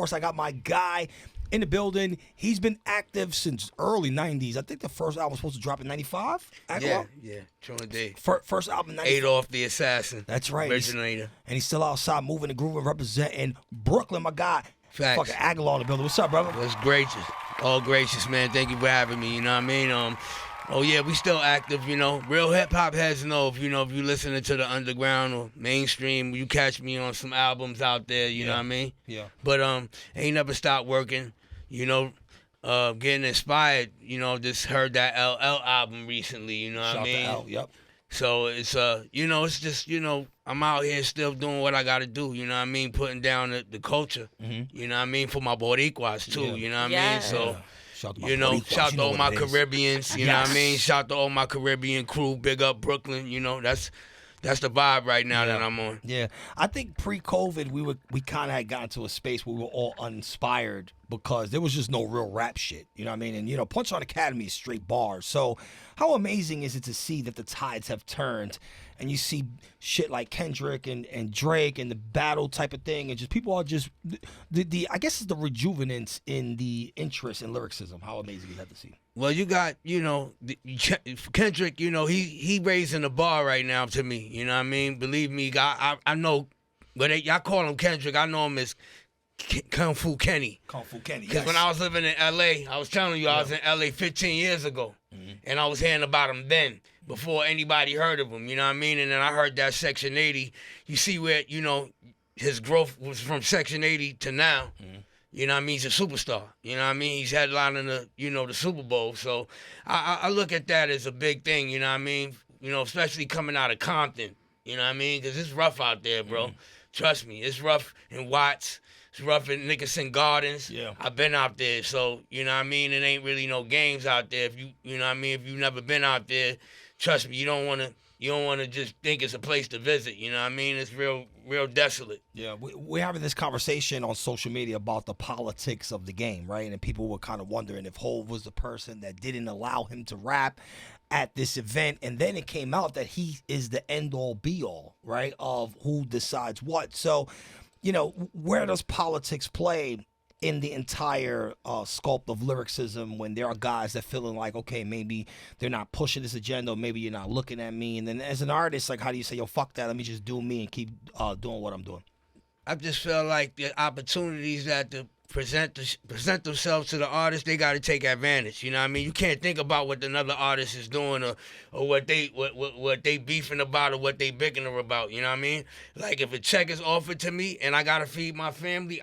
course, I got my guy in the building. He's been active since early 90s. I think the first album was supposed to drop in 95. Yeah. True indeed. First album in 95. Adolf the Assassin. That's right. Originator. And he's still outside moving the groove and representing Brooklyn, my guy. Facts. Fucking Agallah in the building. What's up, brother? That's gracious. All gracious, man. Thank you for having me. You know what I mean? Oh yeah, we still active, you know. Real hip hop heads know if you listening to the underground or mainstream, you catch me on some albums out there, you know what I mean? Yeah. But ain't never stopped working, you know, getting inspired, you know, just heard that LL album recently, you know what I mean? Shout out to L, yep. So it's you know, it's just, you know, I'm out here still doing what I gotta do, you know what I mean? Putting down the culture, you know what I mean, for my Boricuas too, you know what I mean? So you know, shout to all my Caribbeans, you know what I mean? Shout to all my Caribbean crew, big up Brooklyn, you know, that's the vibe right now that I'm on. Yeah. I think pre-COVID, we kind of had gotten to a space where we were all uninspired because there was just no real rap shit, you know what I mean? And, you know, Punchline Academy is straight bars. So how amazing is it to see that the tides have turned and you see shit like Kendrick and Drake and the battle type of thing, and just people are just the I guess it's the rejuvenance in the interest in lyricism. How amazing is that to see? Well, you got, you know, Kendrick, you know, he raising the bar right now to me, you know what I mean? Believe me, I know, but y'all call him Kendrick, I know him as Kung Fu Kenny. Kung Fu Kenny, Because when I was living in L.A., I was telling you, I was in L.A. 15 years ago, and I was hearing about him then, before anybody heard of him, you know what I mean? And then I heard that Section 80. You see where, you know, his growth was from Section 80 to now. You know what I mean? He's a superstar. You know what I mean? He's headlining the Super Bowl. So I look at that as a big thing, you know what I mean? You know, especially coming out of Compton, you know what I mean? Because it's rough out there, bro. Trust me, it's rough in Watts. It's rough in Nickerson Gardens. Yeah. I've been out there, so, you know what I mean? It ain't really no games out there. If you know what I mean? If you've never been out there, trust me, you don't want to just think it's a place to visit, you know what I mean? It's real desolate. Yeah, we're having this conversation on social media about the politics of the game, right? And people were kind of wondering if Hov was the person that didn't allow him to rap at this event. And then it came out that he is the end-all, be-all, right, of who decides what. So, you know, where does politics play in the entire sculpt of lyricism when there are guys that feeling like, okay, maybe they're not pushing this agenda, or maybe you're not looking at me, and then as an artist, like, how do you say, yo, fuck that, let me just do me and keep doing what I'm doing? I just feel like the opportunities that present themselves to the artist, they got to take advantage. You know what I mean? You can't think about what another artist is doing or what they beefing about or what they bickering about. You know what I mean? Like, if a check is offered to me and I got to feed my family,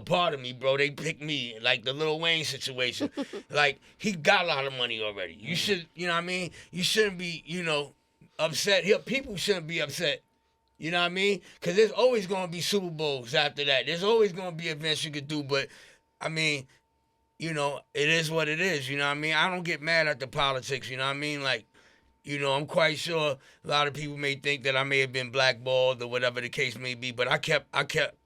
pardon me, bro, they pick me, like the Lil Wayne situation. Like, he got a lot of money already. You should, you know what I mean? You shouldn't be, you know, upset. People shouldn't be upset. You know what I mean? Because there's always going to be Super Bowls after that. There's always going to be events you could do. But, I mean, you know, it is what it is. You know what I mean? I don't get mad at the politics. You know what I mean? Like, you know, I'm quite sure a lot of people may think that I may have been blackballed or whatever the case may be. But I kept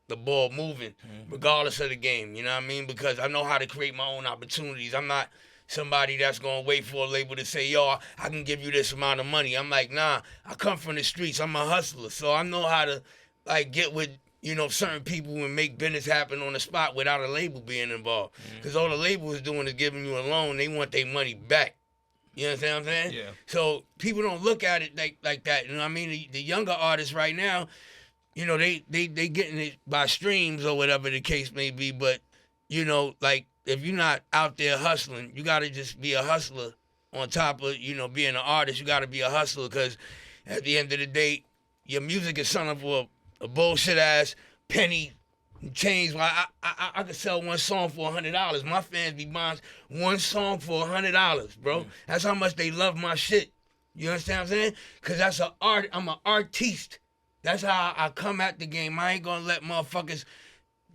the ball moving regardless of the game. You know what I mean? Because I know how to create my own opportunities. I'm not somebody that's going to wait for a label to say, yo, I can give you this amount of money. I'm like, nah, I come from the streets. I'm a hustler. So I know how to, like, get with, you know, certain people and make business happen on the spot without a label being involved. Because all the label is doing is giving you a loan. They want their money back. You understand what I'm saying? Yeah. So people don't look at it like that. You know what I mean? The younger artists right now, you know, they getting it by streams or whatever the case may be. But, you know, like, if you're not out there hustling, you got to just be a hustler on top of, you know, being an artist. You got to be a hustler because at the end of the day, your music is selling for a bullshit-ass penny change. I could sell one song for $100. My fans be buying one song for $100, bro. That's how much they love my shit. You understand what I'm saying? Because that's an art. I'm an artiste. That's how I come at the game. I ain't going to let motherfuckers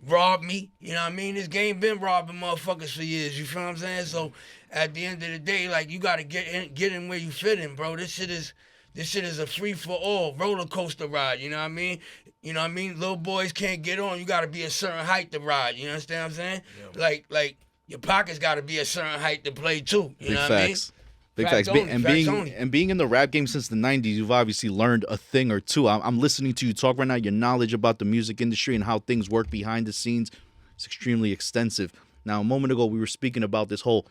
rob me, you know what I mean? This game been robbing motherfuckers for years, you feel what I'm saying? So at the end of the day, like, you gotta get in where you fit in, bro. This shit is a free for all roller coaster ride, you know what I mean? You know what I mean? Little boys can't get on. You gotta be a certain height to ride, you understand what I'm saying? Yeah. Like your pockets gotta be a certain height to play too. You know what I mean? Big facts. Being in the rap game since the 90s, you've obviously learned a thing or two. I'm listening to you talk right now, your knowledge about the music industry and how things work behind the scenes. It's extremely extensive. Now, a moment ago, we were speaking about this whole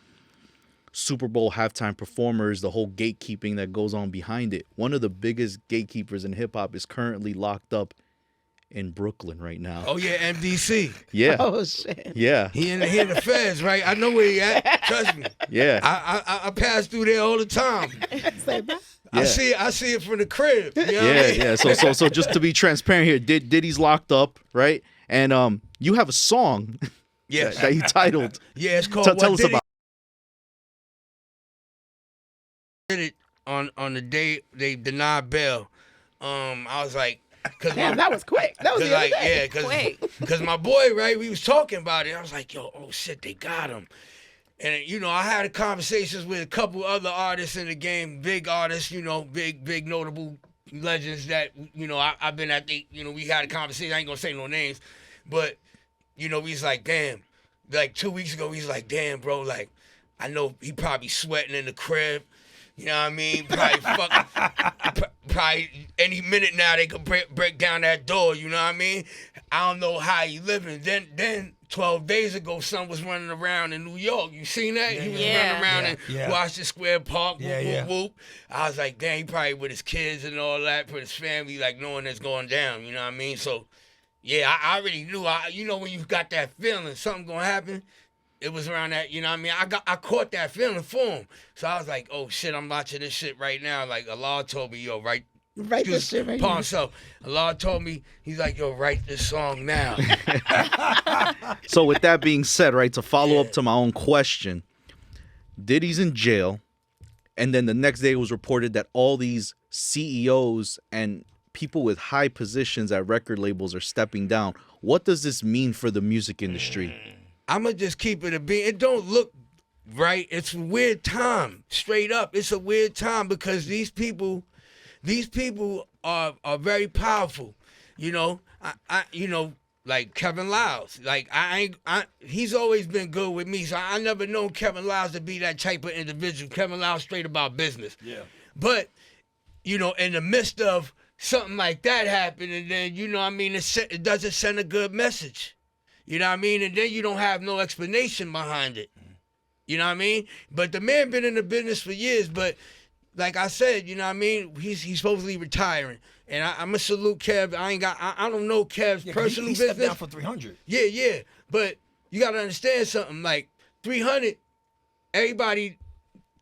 Super Bowl halftime performers, the whole gatekeeping that goes on behind it. One of the biggest gatekeepers in hip hop is currently locked up in Brooklyn right now. Oh yeah, MDC. Yeah. Oh shit. Yeah. He in the feds, right? I know where he at. Trust me. Yeah. I pass through there all the time. Say that. I see it from the crib. You know what I mean? Yeah. So just to be transparent here, Diddy's locked up, right? And you have a song Yes. that you titled. Yeah, it's called Tell What us Did about. Did it on the day they denied bail. I was like, Damn, that was quick. That was the other day. because my boy, right, we was talking about it. I was like, yo, oh shit, they got him. And you know, I had conversations with a couple other artists in the game, big artists, you know, big notable legends that, you know, I've been at the, you know, we had a conversation. I ain't gonna say no names, but you know, we was like, damn. Like 2 weeks ago, he's like, damn, bro, like, I know he probably sweating in the crib. You know what I mean? Probably any minute now they could break down that door. You know what I mean? I don't know how he living. Then 12 days ago, son was running around in New York. You seen that? He was running around in Washington Square Park. Whoop. I was like, damn, he probably with his kids and all that, for his family, like knowing that's going down. You know what I mean? So, yeah, I already knew. You know when you got that feeling something gonna happen. It was around that, you know what I mean? I caught that feeling for him. So I was like, oh shit, I'm watching this shit right now. Like Allah told me, yo, write this shit right now. Himself. Allah told me, he's like, yo, write this song now. So with that being said, right, to follow up to my own question, Diddy's in jail, and then the next day it was reported that all these CEOs and people with high positions at record labels are stepping down. What does this mean for the music industry? I'm going to just keep it a beat. It don't look right. It's a weird time. Straight up. It's a weird time because these people are very powerful. You know, I you know, like Kevin Lyles. Like he's always been good with me. So I never known Kevin Lyles to be that type of individual. Kevin Lyles straight about business. Yeah. But, you know, in the midst of something like that happening, then, you know what I mean, it doesn't send a good message. You know what I mean? And then you don't have no explanation behind it. You know what I mean? But the man been in the business for years, but like I said, you know what I mean? He's supposedly retiring. And I'm going to salute Kev. I don't know Kev's personal business. He stepped down for 300. Yeah. But you got to understand something. Like 300, everybody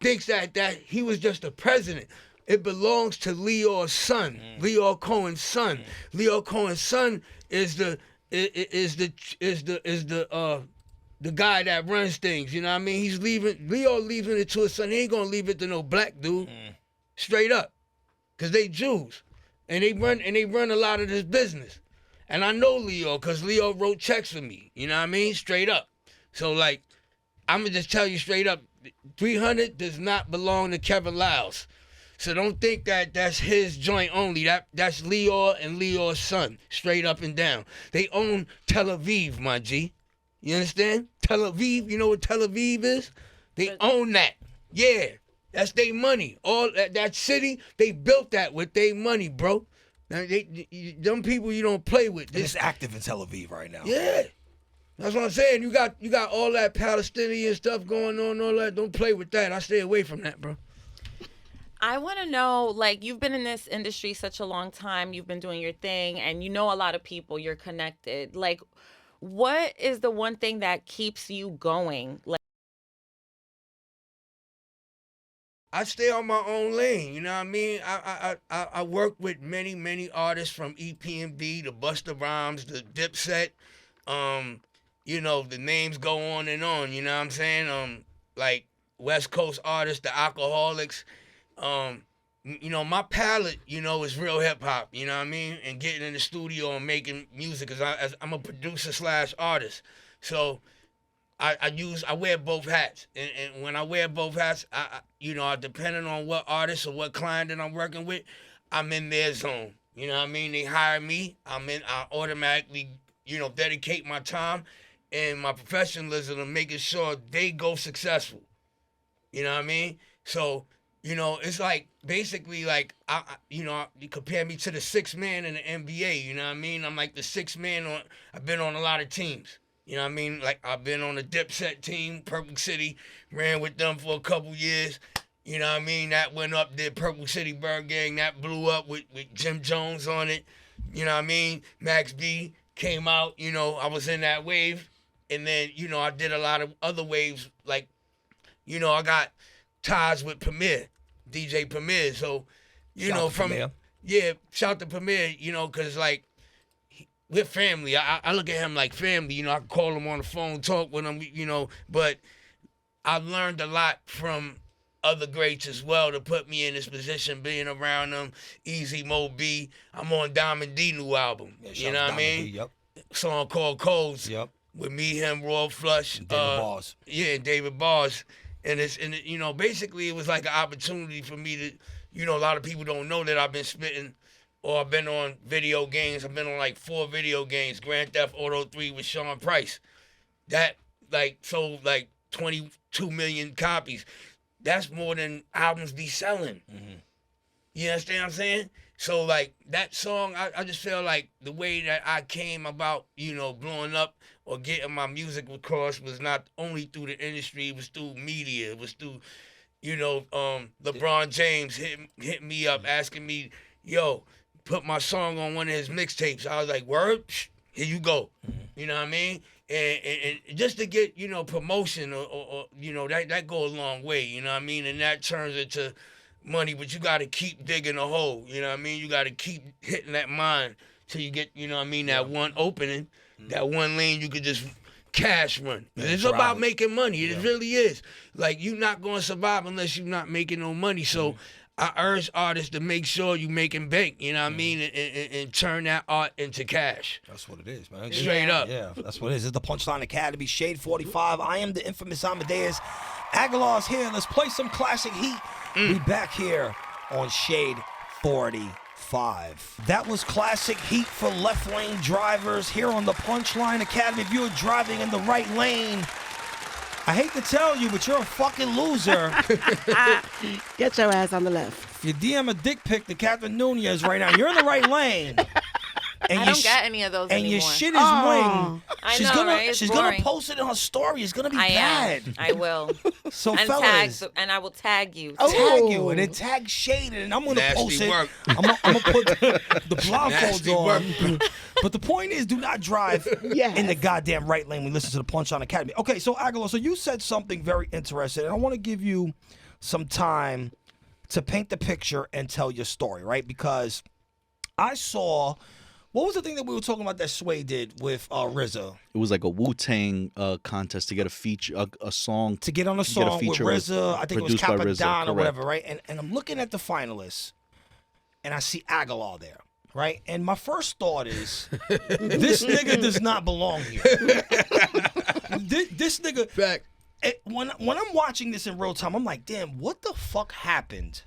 thinks that he was just a president. It belongs to Leo's son, Leo Cohen's son. Leo Cohen's son is the guy that runs things, you know what I mean? Leo leaving it to his son. He ain't gonna leave it to no black dude. Straight up. Cause they Jews. And they run a lot of this business. And I know Leo, cause Leo wrote checks for me. You know what I mean? Straight up. So like, I'ma just tell you straight up, 300 does not belong to Kevin Lyles. So don't think that that's his joint only. That's Leo and Leo's son, straight up and down. They own Tel Aviv, my G. You understand? Tel Aviv, you know what Tel Aviv is? They own that. Yeah, that's their money. All that city, they built that with their money, bro. Now, them people you don't play with. It's active in Tel Aviv right now. Yeah. That's what I'm saying. You got all that Palestinian stuff going on, all that. Don't play with that. I stay away from that, bro. I want to know, like, you've been in this industry such a long time, you've been doing your thing, and you know a lot of people, you're connected. Like, what is the one thing that keeps you going? Like, I stay on my own lane, you know what I mean? I work with many artists from EPMD, the Busta Rhymes, the Dipset, you know, the names go on, you know what I'm saying? Like, West Coast artists, the Alcoholics. You know, my palette, you know, is real hip hop, you know what I mean? And getting in the studio and making music, because I'm a producer / artist. So I wear both hats. And when I wear both hats, you know, depending on what artist or what client that I'm working with, I'm in their zone. You know what I mean? They hire me, I automatically, you know, dedicate my time and my professionalism to making sure they go successful. You know what I mean? So, you know, it's like, basically, like, you know, you compare me to the sixth man in the NBA, you know what I mean? I'm like the sixth man I've been on a lot of teams. You know what I mean? Like, I've been on the Dipset team, Purple City, ran with them for a couple years. You know what I mean? That went up, did Purple City Bird Gang, that blew up with Jim Jones on it. You know what I mean? Max B came out, you know, I was in that wave. And then, you know, I did a lot of other waves, like, you know, I got ties with Premier, DJ Premier. So, you Shout know, to from, Premier. yeah, shout to Premier, you know, because, like, we're family. I look at him like family. You know, I can call him on the phone, talk with him, you know. But I've learned a lot from other greats as well to put me in this position, being around them. Easy Mo B. I'm on Diamond D new album. Yeah, You shout know out what I to Diamond mean? D, Yep. Song called Codes. Yep. With me, him, Royal Flush. And David Bars. Yeah, and David Bars. And you know, basically it was like an opportunity for me to, you know, a lot of people don't know that I've been spitting or I've been on video games. I've been on like 4 video games. Grand Theft Auto 3 with Sean Price. That like sold like 22 million copies. That's more than albums be selling. Mm-hmm. You understand what I'm saying? So like that song, I just feel like the way that I came about, you know, blowing up or getting my music across was not only through the industry, it was through media, it was through, you know, LeBron James hit me up asking me, yo, put my song on one of his mixtapes. I was like, word, here you go. You know what I mean? And just to get, you know, promotion or you know, that go a long way, you know what I mean? And that turns into money, but you got to keep digging a hole, you know what I mean? You got to keep hitting that mine till you get, you know what I mean, that one opening, that one lane you could just cash run. Yeah, It's drive about it. making money. It Yeah. really is. Like, you're not going to survive unless you're not making no money. So I urge artists to make sure you making bank, you know what I mean, and turn that art into cash. That's what it is, man. Straight up. Yeah, that's what it is. It's the Punchline Academy, Shade 45. I am the Inphamus Amadeuz. Agallah's here. Let's play some classic heat. We back here on Shade 45. That was classic heat for left lane drivers here on the Punchline Academy. If you're driving in the right lane, I hate to tell you, but you're a fucking loser. Get your ass on the left. If you DM a dick pic to Catherine Nunez right now, you're in the right lane. And I your don't get any of those and anymore. your shit is Oh. wing. I She's know, gonna right? It's she's gonna boring. post it in her story. It's gonna be I bad. am. I will. So And fellas, and I will tag you. Oh. tag you and then tag Shade and I'm gonna Nasty post it. work. I'm gonna put the blindfolds Nasty on. But the point is, do not drive Yes. in the goddamn right lane when we listen to the Punchline Academy. Okay, so Agallah, so you said something very interesting, and I want to give you some time to paint the picture and tell your story, right? Because I saw. What was the thing that we were talking about that Sway did with RZA? It was like a Wu-Tang contest to get a feature, a song. To get on a To get a song with feature RZA, I think it was produced by RZA, Capadon or correct. whatever, right? And I'm looking at the finalists, and I see Agallah there, right? And my first thought is, this nigga does not belong here. this nigga, Fact. when I'm watching this in real time, I'm like, damn, what the fuck happened?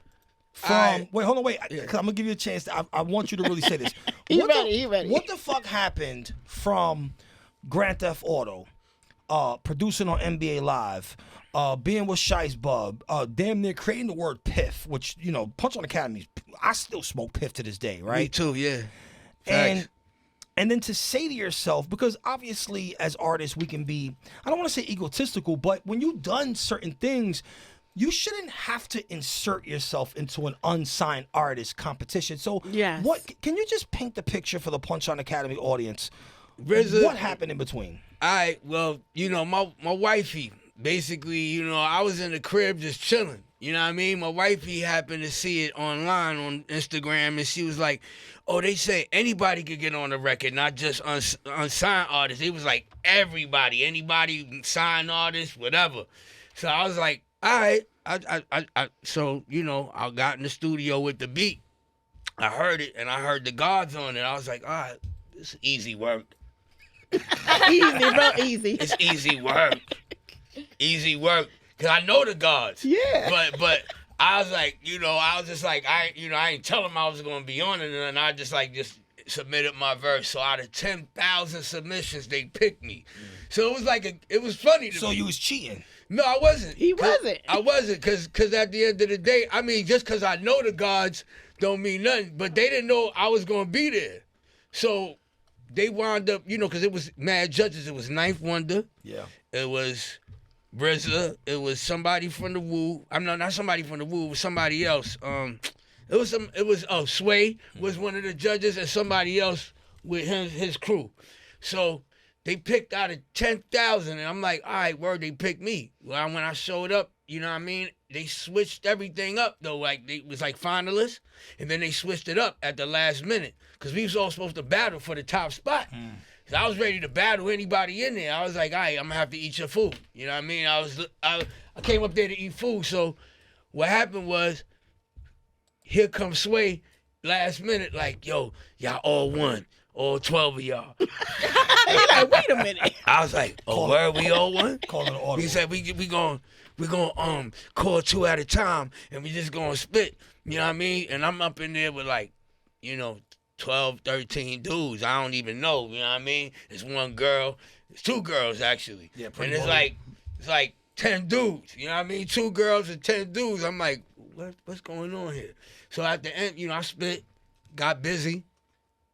I- Wait, hold on, wait. 'Cause I'm gonna give you a chance. I want you to really say this. He What the- ready, he ready. What the fuck happened from Grand Theft Auto, producing on NBA Live, being with Shice Bub, damn near creating the word piff, which, you know, Punchline Academy, I still smoke piff to this day, Me right? too, yeah. And then to say to yourself, because obviously as artists we can be, I don't want to say egotistical, but when you've done certain things, you shouldn't have to insert yourself into an unsigned artist competition. So Yes. what can you just paint the picture for the Punchline Academy audience? RZA, What happened in between? well, you know, my wifey, basically, you know, I was in the crib just chilling. You know what I mean? My wifey happened to see it online on Instagram, and she was like, oh, they say anybody could get on the record, not just unsigned artists. It was like everybody, anybody, signed artists, whatever. So I was like, all right. So, you know, I got in the studio with the beat. I heard it, and I heard the gods on it. I was like, all right, this is easy work. Easy, bro, easy. It's easy work. Easy work. Cause I know the gods. Yeah. But I was like, you know, I was just like, I ain't tell them I was gonna be on it, and I just submitted my verse. So out of 10,000 submissions, they picked me. So it was like it was funny to So me. you was cheating. No, I wasn't. He wasn't. I wasn't, cause at the end of the day, I mean, just cause I know the gods don't mean nothing. But they didn't know I was gonna be there. So they wound up, because it was mad judges. It was Ninth Wonder. Yeah. It was RZA. It was somebody from the Wu. Not somebody from the Wu. It was somebody else. Sway was one of the judges, and somebody else with his crew. So they picked out of 10,000, and I'm like, all right, word, they picked me. Well, when I showed up, you know what I mean? They switched everything up, though. Like, it was like finalists, and then they switched it up at the last minute because we was all supposed to battle for the top spot. So I was ready to battle anybody in there. I was like, all right, I'm going to have to eat your food. You know what I mean? I came up there to eat food. So what happened was, here comes Sway last minute, like, yo, y'all all won. All 12 of y'all. You're like, wait a minute. I was like, oh, where we all won? Call it an audible. He said, we gonna call 2 at a time, and we just gonna split. You know what I mean? And I'm up in there with 12, 13 dudes. I don't even know. You know what I mean? It's one girl. It's 2 girls, actually. Yeah, and it's like 10 dudes. You know what I mean? 2 girls and 10 dudes. I'm like, what's going on here? So at the end, I split, got busy.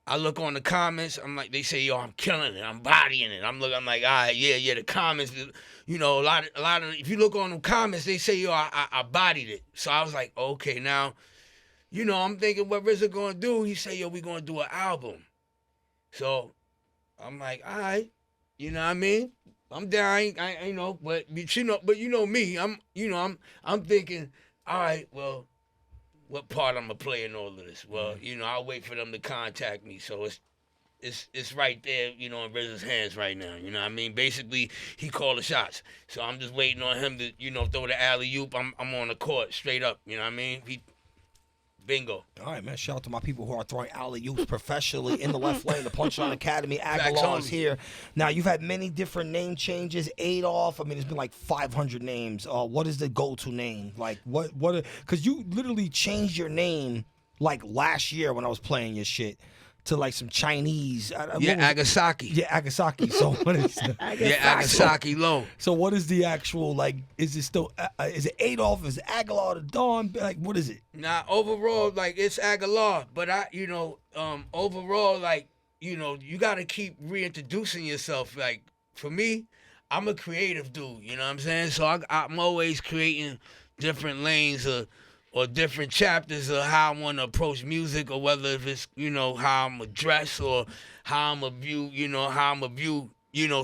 I look on the comments. I'm like, they say, yo, I'm killing it. I'm bodying it. I'm like, all right, yeah. The comments, a lot of. If you look on the comments, they say, yo, I bodied it. So I was like, okay, now, I'm thinking, what RZA gonna do? He said, yo, we gonna do an album. So I'm like, all right, you know what I mean? I'm down. But you know me. I'm thinking, all right, well, what part I'm gonna play in all of this? Well, I'll wait for them to contact me. So it's right there, in RZA's hands right now. You know what I mean? Basically, he called the shots. So I'm just waiting on him to, throw the alley-oop. I'm on the court straight up. You know what I mean? Bingo. All right, man. Shout out to my people who are throwing alley-oops professionally in the left lane. The Punchline Academy. Facts Agallah only. is here. Now, you've had many different name changes. Adolf. I mean, it's been like 500 names. What is the go-to name? Like, what? Because you literally changed your name like last year when I was playing your shit to like some Chinese. Agasaki. Yeah, Agasaki. So what is Agasaki low. So what is the actual, like, is it still, is it Adolf? Is it Agallah the Dawn? Like, what is it? Nah, overall, it's Agallah. But overall, you got to keep reintroducing yourself. Like, for me, I'm a creative dude, you know what I'm saying? So I'm always creating different lanes or different chapters of how I want to approach music, or whether if it's, how I'm going to dress, or how I'm going to view,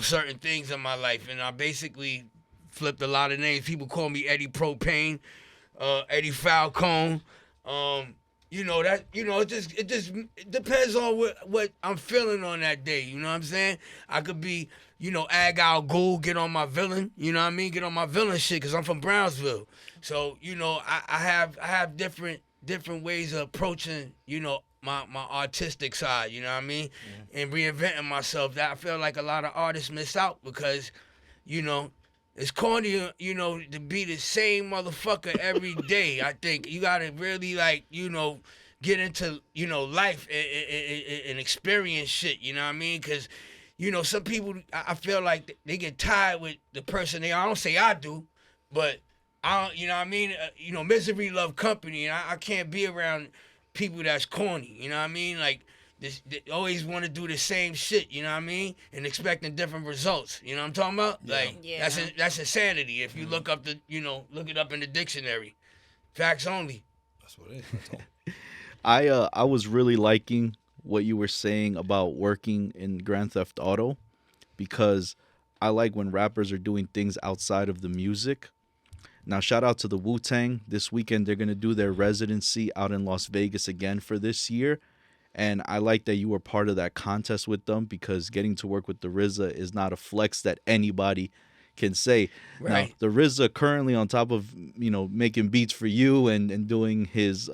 certain things in my life. And I basically flipped a lot of names. People call me Eddie Propane, Eddie Falcone. It just depends on what I'm feeling on that day. You know what I'm saying? I could be, Ag Ghoul, get on my villain. You know what I mean? Get on my villain shit, because I'm from Brownsville. So, I have different ways of approaching, my artistic side, you know what I mean? And reinventing myself. That I feel like a lot of artists miss out because, it's corny, to be the same motherfucker every day. I think you gotta really get into, life and experience shit, you know what I mean? Because, some people, I feel like they get tired with the person they are. I don't say I do, but you know what I mean? Misery love company, and I can't be around people that's corny, you know what I mean? Like, they always want to do the same shit, you know what I mean? And expecting different results, you know what I'm talking about? Yeah. Like, that's insanity. If you look it up in the dictionary. Facts only. That's what it is. I was really liking what you were saying about working in Grand Theft Auto, because I like when rappers are doing things outside of the music. Now, shout out to the Wu-Tang. This weekend, they're going to do their residency out in Las Vegas again for this year. And I like that you were part of that contest with them, because getting to work with the RZA is not a flex that anybody can say. Right. Now, the RZA currently, on top of, making beats for you and doing his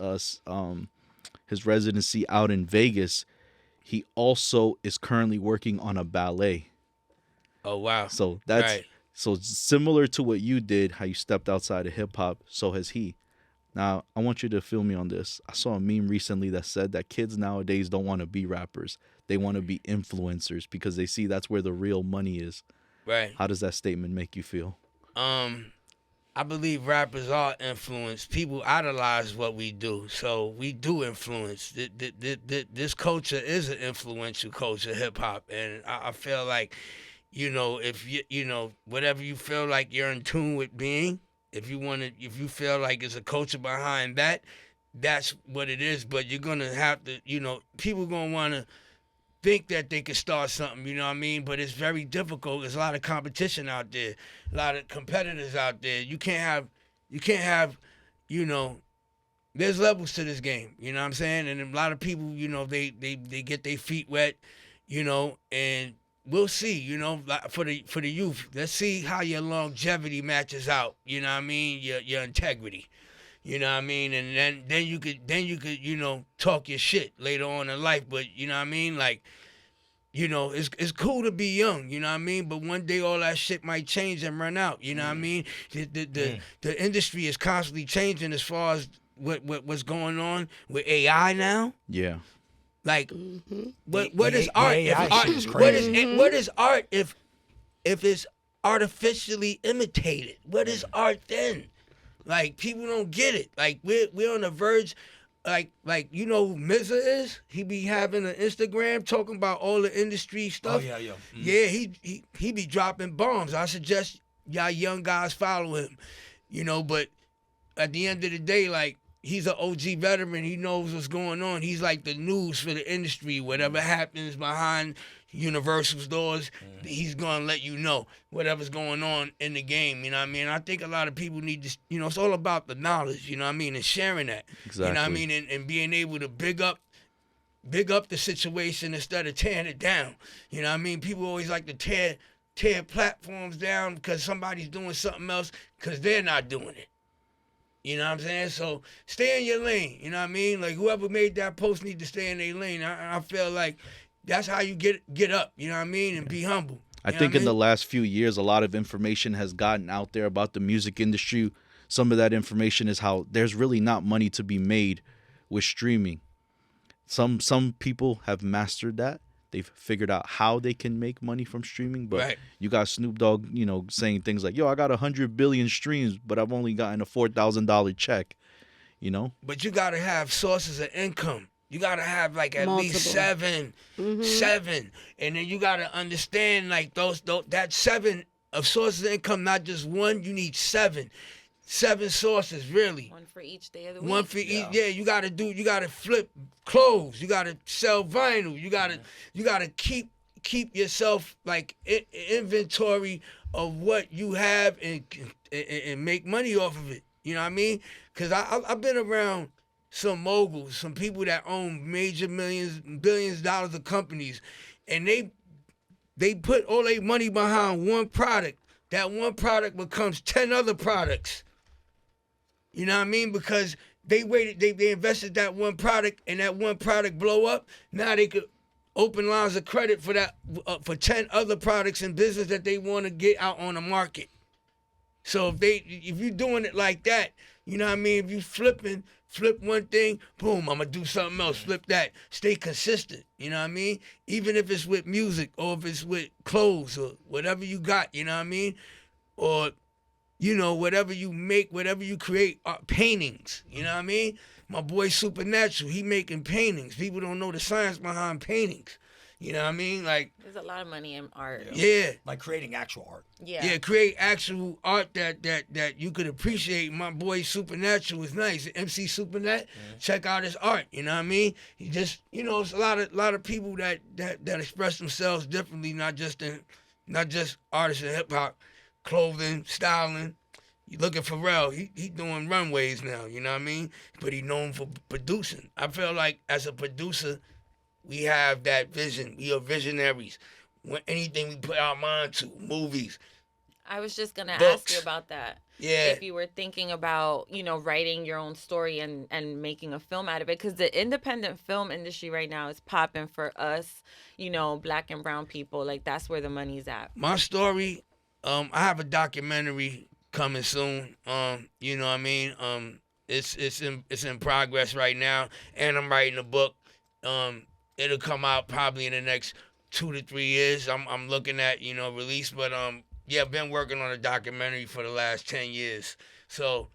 residency out in Vegas, he also is currently working on a ballet. Oh, wow. So that's... Right. So similar to what you did, how you stepped outside of hip-hop, so has he. Now, I want you to feel me on this. I saw a meme recently that said that kids nowadays don't want to be rappers. They want to be influencers because they see that's where the real money is. Right. How does that statement make you feel? I believe rappers are influenced. People idolize what we do, so we do influence. This culture is an influential culture, hip hop, and I feel like, if whatever you feel like you're in tune with being, if you feel like it's a culture behind that, that's what it is. But you're gonna have to, people gonna wanna think that they can start something, you know what I mean? But it's very difficult. There's a lot of competition out there, a lot of competitors out there. You can't have, there's levels to this game, you know what I'm saying? And a lot of people, they get their feet wet, and we'll see, like for the youth. Let's see how your longevity matches out, you know what I mean? Your integrity. You know what I mean? And then you could, talk your shit later on in life. But you know what I mean? Like, it's cool to be young, you know what I mean? But one day all that shit might change and run out, you know what I mean? The industry is constantly changing as far as what's going on with AI now. Yeah. Like, what is art? What is art if it's artificially imitated? What is art then? Like, people don't get it. Like, we're on the verge, like who MZA is? He be having an Instagram talking about all the industry stuff. Oh, yeah. Mm-hmm. Yeah, he be dropping bombs. I suggest y'all young guys follow him, but at the end of the day, like, he's an OG veteran. He knows what's going on. He's like the news for the industry. Whatever happens behind Universal's doors, he's going to let you know whatever's going on in the game, you know what I mean? I think a lot of people need to, it's all about the knowledge, you know what I mean, and sharing that. Exactly. You know what I mean, and being able to big up the situation instead of tearing it down. You know what I mean? People always like to tear platforms down because somebody's doing something else because they're not doing it. You know what I'm saying? So stay in your lane, you know what I mean? Like, whoever made that post need to stay in their lane. I feel like that's how you get up, you know what I mean, and be humble. I think in the last few years, a lot of information has gotten out there about the music industry. Some of that information is how there's really not money to be made with streaming. Some people have mastered that. They've figured out how they can make money from streaming. But You got Snoop Dogg, saying things like, yo, I got 100 billion streams, but I've only gotten a $4,000 check, But you got to have sources of income. You got to have like at least seven. And then you got to understand like that 7 of sources of income, not just one, you need 7. 7 sources, really. One for each day of the week. One for each, yeah. You got to flip clothes. You got to sell vinyl. You got to keep yourself like inventory of what you have and make money off of it. You know what I mean? Because I've been around some moguls, some people that own major billions of dollars of companies, and they put all their money behind one product. That one product becomes 10 other products. You know what I mean? Because they invested that one product, and that one product blow up. Now they could open lines of credit for that for 10 other products in business that they want to get out on the market. So if you're doing it like that, you know what I mean? If you flip one thing, boom, I'm going to do something else, flip that. Stay consistent, you know what I mean? Even if it's with music or if it's with clothes or whatever you got, you know what I mean? Or, whatever you make, whatever you create, paintings, you know what I mean? My boy Supernatural, he making paintings. People don't know the science behind paintings. You know what I mean? Like, there's a lot of money in art. Yeah. Like creating actual art. Yeah. Yeah, create actual art that you could appreciate. My boy Supernatural is nice. MC Supernet, check out his art. You know what I mean? He just, it's a lot of people that express themselves differently, not just artists in hip hop, clothing, styling. You look at Pharrell, he doing runways now. You know what I mean? But he known for producing. I feel like as a producer, we have that vision. We are visionaries. When anything we put our mind to, movies. I was just going to books. ask you about that. Yeah. If you were thinking about, writing your own story and making a film out of it. Because the independent film industry right now is popping for us, black and brown people. Like, that's where the money's at. My story, I have a documentary coming soon. You know what I mean? It's in progress right now. And I'm writing a book. It'll come out probably in the next 2 to 3 years. I'm looking at, release, but been working on a documentary for the last 10 years. So,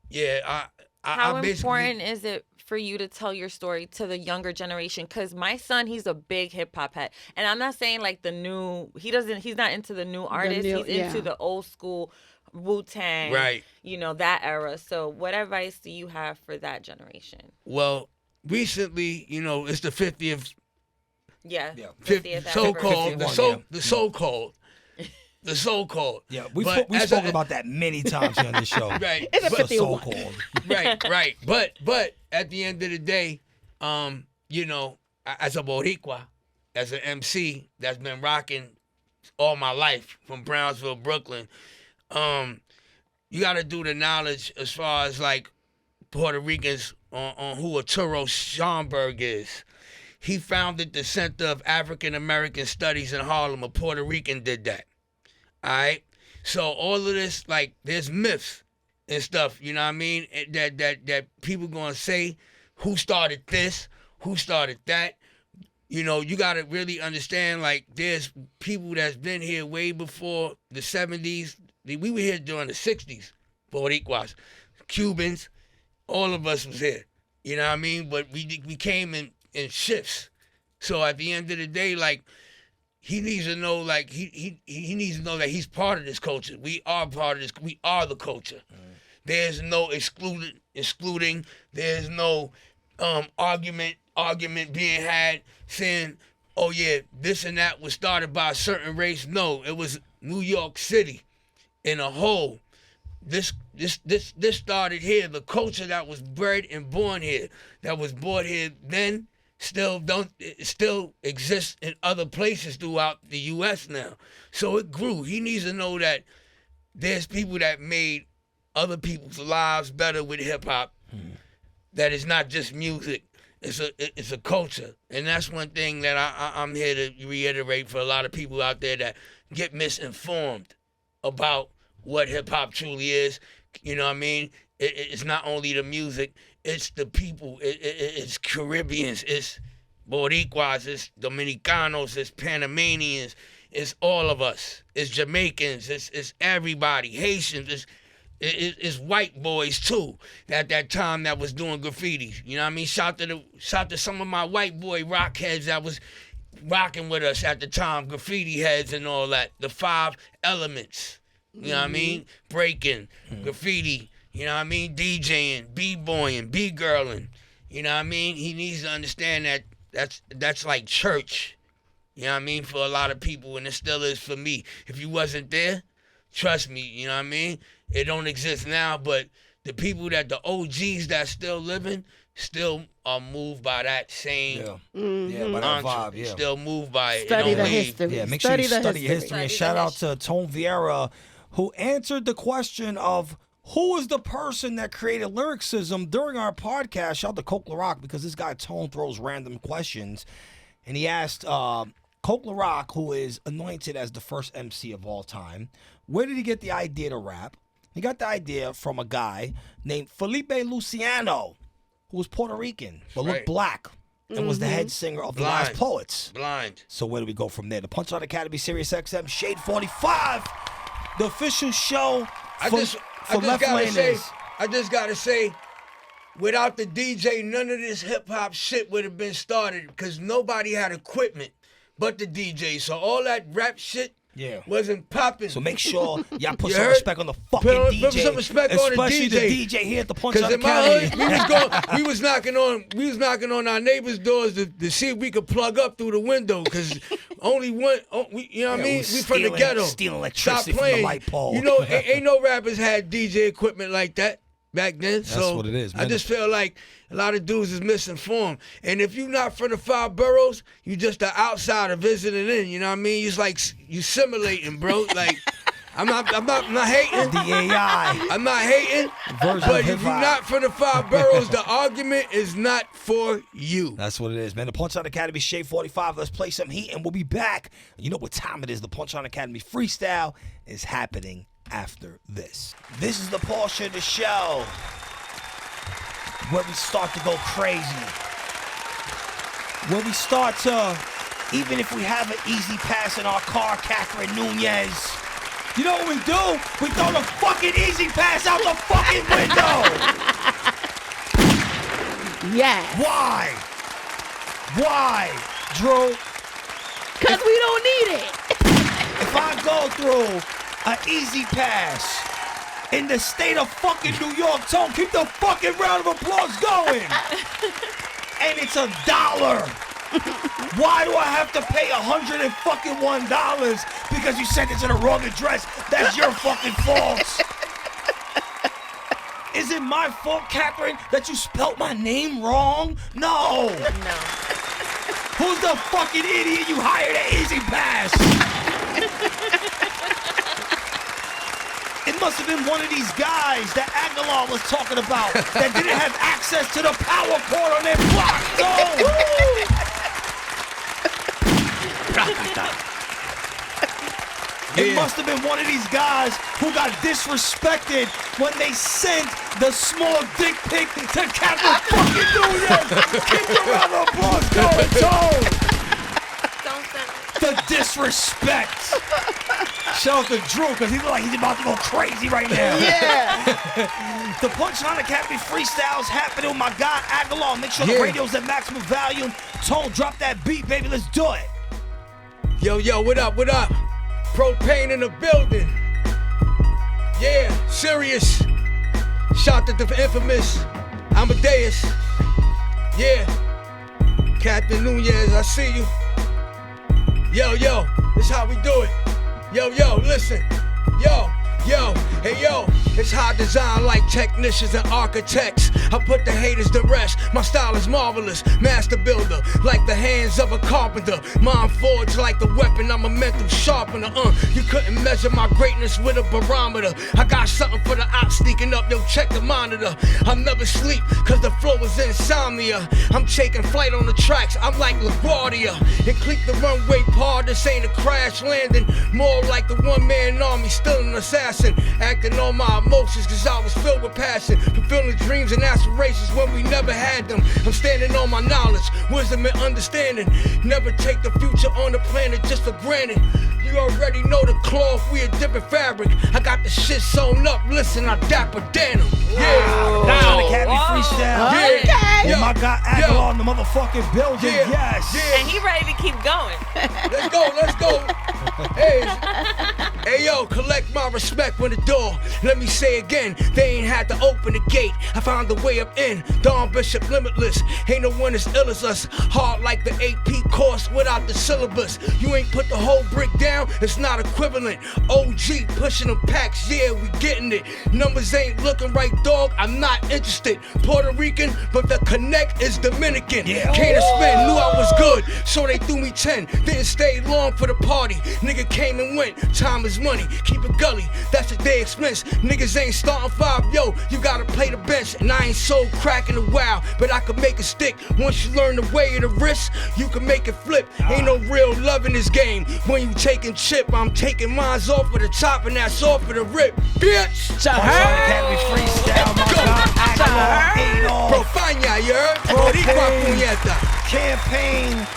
yeah, How I basically, important is it for you to tell your story to the younger generation? Because my son, he's a big hip hop head, and I'm not saying like he's not into the new artists. He's into the old school Wu-Tang, right? That era. So, what advice do you have for that generation? Well, recently, it's the 50th. Yeah. 50th so-called, the so-called. Yeah, we've spoken about that many times here on this show. Right. It's a The 51. so-called. Right. But at the end of the day, as a Boricua, as an MC that's been rocking all my life from Brownsville, Brooklyn, you got to do the knowledge as far as like Puerto Ricans on who Arturo Schomburg is. He founded the Center of African American Studies in Harlem. A Puerto Rican did that. All right? So all of this, like, there's myths and stuff, you know what I mean? That people gonna say who started this, who started that. You got to really understand, like, there's people that's been here way before the 70s. We were here during the 60s, Boricuas, Cubans, all of us was here. You know what I mean? But we came in shifts. So at the end of the day, like, he needs to know, like, he needs to know that he's part of this culture. We are part of this. We are the culture. There's no excluding. There's no argument being had saying, oh yeah, this and that was started by a certain race. No, it was New York City in a whole. This started here. The culture that was bred and born here, that was brought here then, still exists in other places throughout the U.S. now. So it grew. He needs to know that there's people that made other people's lives better with hip hop. That it's not just music. It's a culture, and that's one thing that I'm here to reiterate for a lot of people out there that get misinformed about what hip hop truly is. You know what I mean? It's not only the music, it's the people. It's Caribbeans, it's Boricuas, it's Dominicanos, it's Panamanians, it's all of us. It's Jamaicans, it's everybody. Haitians, it's white boys too. At that time that was doing graffiti. You know what I mean? Shout to some of my white boy rock heads that was rocking with us at the time, graffiti heads and all that. The 5 elements. You know what I mean? Breaking, graffiti, you know what I mean? DJing, b-boying, b-girling. You know what I mean? He needs to understand that that's like church. You know what I mean? For a lot of people, and it still is for me. If you wasn't there, trust me, you know what I mean? It don't exist now, but the people the OGs that still living still are moved by that same by that vibe, yeah. Still moved by it. Study It don't the leave. history. Yeah, make sure you study history. history. And shout out to Tone Vieira, who answered the question of who is the person that created lyricism during our podcast. Shout out to Coke LaRock, because this guy Tone throws random questions. And he asked Coke LaRock, who is anointed as the first MC of all time, where did he get the idea to rap? He got the idea from a guy named Felipe Luciano, who was Puerto Rican, but looked black, and was the head singer of the Last Poets. Blind. So where do we go from there? The Punchline Academy, SiriusXM, Shade 45, the official show for left laners. I just gotta say, without the DJ, none of this hip hop shit would have been started, because nobody had equipment but the DJ. So all that rap shit wasn't popping. So make sure y'all put You some heard? respect on the fucking DJ. Put some respect on the especially DJ. the DJ here at the Because Punchline in my Academy. hood, we was knocking on our neighbors' doors to see if we could plug up through the window. Because only one, you know what I mean? We from the ghetto. Stealing Stop electricity from the playing. light pole. You know, ain't no rappers had DJ equipment like that back then. That's So what it is, I man. just feel like a lot of dudes is misinformed. And if you're not from the 5 boroughs, you just an outsider visiting in. You know what I mean? It's like you simulating, bro. Like I'm not hating. The AI. I'm not hating. Version But of if you're hip-hop. not from the 5 boroughs, the argument is not for you. That's what it is, man. The Punchline Academy, Shade 45. Let's play some heat, and we'll be back. You know what time it is. The Punchline Academy Freestyle is happening after this. This is the portion of the show where we start to go crazy. Where we start to, even if we have an easy pass in our car, Catherine Nunez, You know what we do? We throw the fucking easy pass out the fucking window. Yeah. Why? Why, Drew? Because we don't need it. If I go through an easy pass in the state of fucking New York, Tone, keep the fucking round of applause going. And it's $1. Why do I have to pay $101 because you sent it to the wrong address? That's your fucking fault. Is it my fault, Catherine, that you spelt my name wrong? No. No. Who's the fucking idiot you hired at Easy Pass? It must have been one of these guys that Agallah was talking about that didn't have access to the power cord on their block. It must have been one of these guys who got disrespected when they sent the small dick pic to Captain fucking Nunez. Keep the round of applause going, Tone. Don't send it. The disrespect. Shout out to Drew, because he looks like he's about to go crazy right now. Yeah. The Punchline Academy freestyles happening with my guy Agallah. Make sure the radio's at maximum volume. Tone, drop that beat, baby. Let's do it. Yo, what up, what up? Propane in the building. Yeah, serious. Shout out to the Inphamus Amadeuz. Yeah. Captain Nunez, I see you. Yo, this how we do it. Yo, listen. Yo, hey yo, it's high design like technicians and architects. I put the haters to rest. My style is marvelous, master builder, like the hands of a carpenter. Mind forged like the weapon, I'm a mental sharpener. You couldn't measure my greatness with a barometer. I got something for the ops sneaking up, yo, check the monitor. I'll never sleep, cause the flow is insomnia. I'm taking flight on the tracks, I'm like LaGuardia. And click the runway part, this ain't a crash landing. More like the one-man army, still an assassin. Acting on my emotions cause I was filled with passion. Fulfilling dreams and aspirations when we never had them. I'm standing on my knowledge, wisdom and understanding. Never take the future on the planet just for granted. You already know the cloth, we a different fabric. I got the shit sewn up, listen, I dapper denim. Yeah. Punchline Academy freestyle. Okay. With my guy Agallah in the motherfucking building. Yes. And he ready to keep going. Let's go. Hey, yo, collect my respect when the door. Let me say again, they ain't had to open the gate. I found the way up in. Don Bishop Limitless. Ain't no one as ill as us. Hard like the AP course without the syllabus. You ain't put the whole brick down, it's not equivalent. OG pushing them packs, yeah, we getting it. Numbers ain't looking right, dog, I'm not interested. Puerto Rican, but the connect is Dominican. Yeah. Can't spend, knew I was good, so they threw me 10. Didn't stay long for the party. Nigga came and went, time is money. Keep it gully, that's a day expense. Niggas ain't starting 5, yo, you gotta play the bench. And I ain't so crack in a while, but I can make it stick. Once you learn the way of the wrist, you can make it flip. Ain't no real love in this game. When you taking chip, I'm taking mines off of the top and that's off of the rip. Bitch! Punchline Academy freestyle, my guy Agallah, Adolf. Profania, you heard? Boricua puñeta. Campaign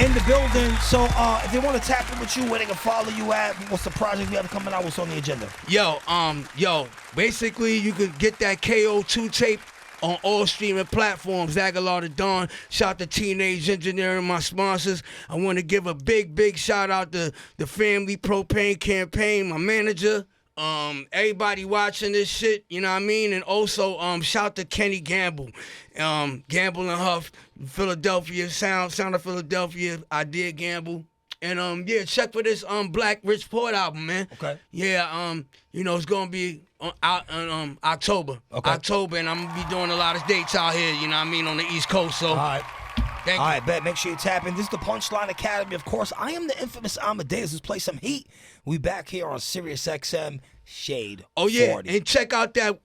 in the building. So if they want to tap in with you, where they can follow you at, what's the project we have coming out, what's on the agenda? Yo, basically you could get that KO2 tape on all streaming platforms. Agallah.Join. Shout to Teenage Engineering, my sponsors. I want to give a big shout out to the Family Propane Campaign, my manager. Everybody watching this shit, you know what I mean? And also shout to Kenny Gamble. Gamble and Huff, Philadelphia, sound of Philadelphia. I did Gamble. And check for this Black Rich Poet album, man. Okay. Yeah, it's gonna be out in October. Okay. October, and I'm gonna be doing a lot of dates out here, you know what I mean, on the East Coast. So All right. thank All you. right, bet. Make sure you tap in. This is the Punchline Academy. Of course, I am the Inphamus Amadeuz. Let's play some heat. We back here on SiriusXM Shade. Oh yeah, 40. and check out that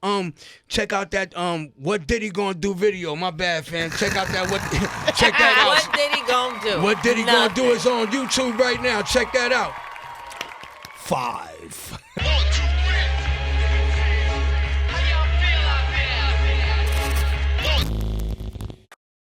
What Diddy Gonna Do video. My bad, fam. Check out that check that out. What did he gonna do? What Diddy Gonna Do is on YouTube right now. Check that out. 5.